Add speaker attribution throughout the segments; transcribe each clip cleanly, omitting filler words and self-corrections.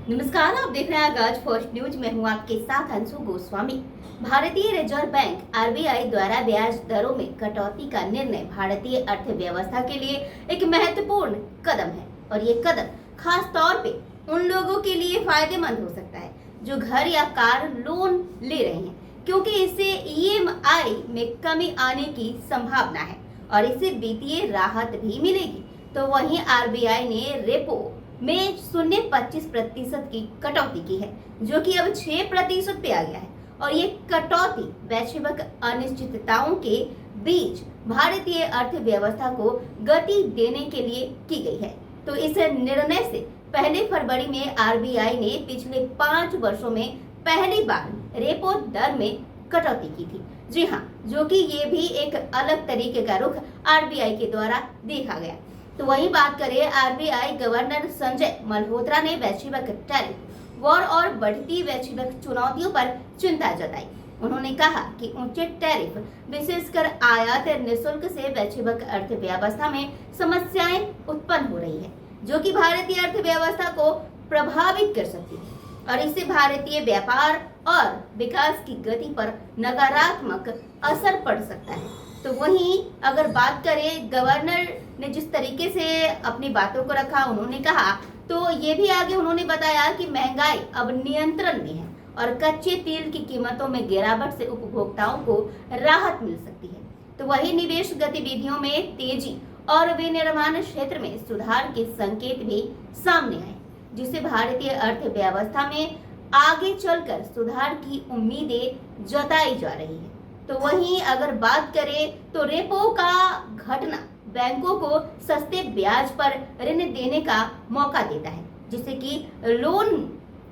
Speaker 1: नमस्कार, आप देख रहे हैं आगाज फर्स्ट न्यूज में हूं आपके साथ अंशु गोस्वामी। भारतीय रिजर्व बैंक आरबीआई द्वारा ब्याज दरों में कटौती का निर्णय भारतीय अर्थव्यवस्था के लिए एक महत्वपूर्ण कदम है और ये कदम खास तौर पे उन लोगों के लिए फायदेमंद हो सकता है जो घर या कार लोन ले रहे हैं, क्योंकि इससे ईएमआई में कमी आने की संभावना है और इससे वित्तीय राहत भी मिलेगी। तो वहीं आरबीआई ने रेपो में 0.25% की कटौती की है, जो कि अब 6% पे आ गया है और ये कटौती वैश्विक अनिश्चितताओं के बीच भारतीय अर्थव्यवस्था को गति देने के लिए की गई है। तो इस निर्णय से पहले फरवरी में आरबीआई ने पिछले 5 वर्षों में पहली बार रेपो दर में कटौती की थी। जी हाँ, जो कि ये भी एक अलग तरीके का रुख आरबीआई के द्वारा देखा गया। तो वही बात करें, आरबीआई गवर्नर संजय मल्होत्रा ने वैश्विक टैरिफ वॉर और बढ़ती वैश्विक चुनौतियों पर चिंता जताई। उन्होंने कहा कि ऊंचे टैरिफ विशेषकर आयात निशुल्क से वैश्विक अर्थव्यवस्था में समस्याएं उत्पन्न हो रही है, जो कि भारतीय अर्थव्यवस्था को प्रभावित कर सकती है और इससे भारतीय व्यापार और विकास की गति पर नकारात्मक असर पड़ सकता है। तो वहीं अगर बात करें, गवर्नर ने जिस तरीके से अपनी बातों को रखा, उन्होंने कहा तो ये भी आगे उन्होंने बताया कि महंगाई अब नियंत्रण में है और कच्चे तेल की कीमतों में गिरावट से उपभोक्ताओं को राहत मिल सकती है। तो वही निवेश गतिविधियों में तेजी और विनिर्माण क्षेत्र में सुधार के संकेत भी सामने आए, जिससे भारतीय अर्थव्यवस्था में आगे चलकर सुधार की उम्मीदें जताई जा रही है। तो वहीं अगर बात करें तो रेपो का घटना बैंकों को सस्ते ब्याज पर ऋण देने का मौका देता है, जिससे कि लोन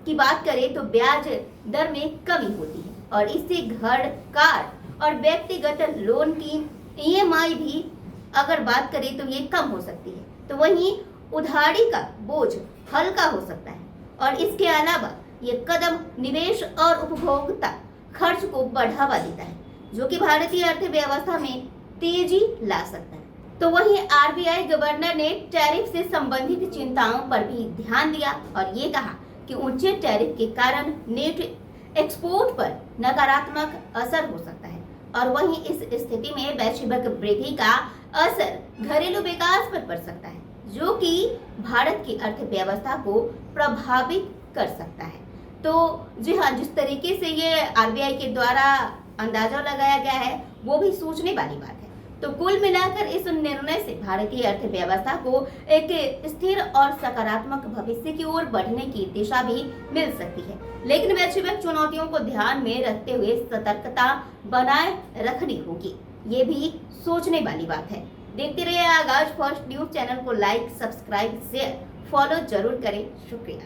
Speaker 1: की बात करें तो ब्याज दर में कमी होती है और इससे घर, कार और व्यक्तिगत लोन की ईएमआई भी अगर बात करें तो ये कम हो सकती है। तो वहीं उधारी का बोझ हल्का हो सकता है और इसके अलावा ये कदम निवेश और उपभोक्ता खर्च को बढ़ावा देता है, जो कि भारतीय अर्थव्यवस्था में तेजी ला सकता है। तो वहीं आरबीआई गवर्नर ने टैरिफ से संबंधित चिंताओं पर भी ध्यान दिया और ये कहा कि ऊंचे टैरिफ के कारण नेट एक्सपोर्ट पर नकारात्मक असर हो सकता है और वहीं इस स्थिति में वैश्विक वृद्धि का असर घरेलू विकास पर पड़ सकता है, जो कि भारत की अर्थव्यवस्था को प्रभावित कर सकता है। तो जी हाँ, जिस तरीके से ये आरबीआई के द्वारा अंदाजा लगाया गया है वो भी सोचने वाली बात है। तो कुल मिलाकर इस निर्णय से भारतीय अर्थव्यवस्था को एक स्थिर और सकारात्मक भविष्य की ओर बढ़ने की दिशा भी मिल सकती है, लेकिन वैश्विक चुनौतियों को ध्यान में रखते हुए सतर्कता बनाए रखनी होगी। ये भी सोचने वाली बात है। देखते रहिए आगाज फर्स्ट न्यूज चैनल को लाइक, सब्सक्राइब, शेयर, फॉलो जरूर करें। शुक्रिया।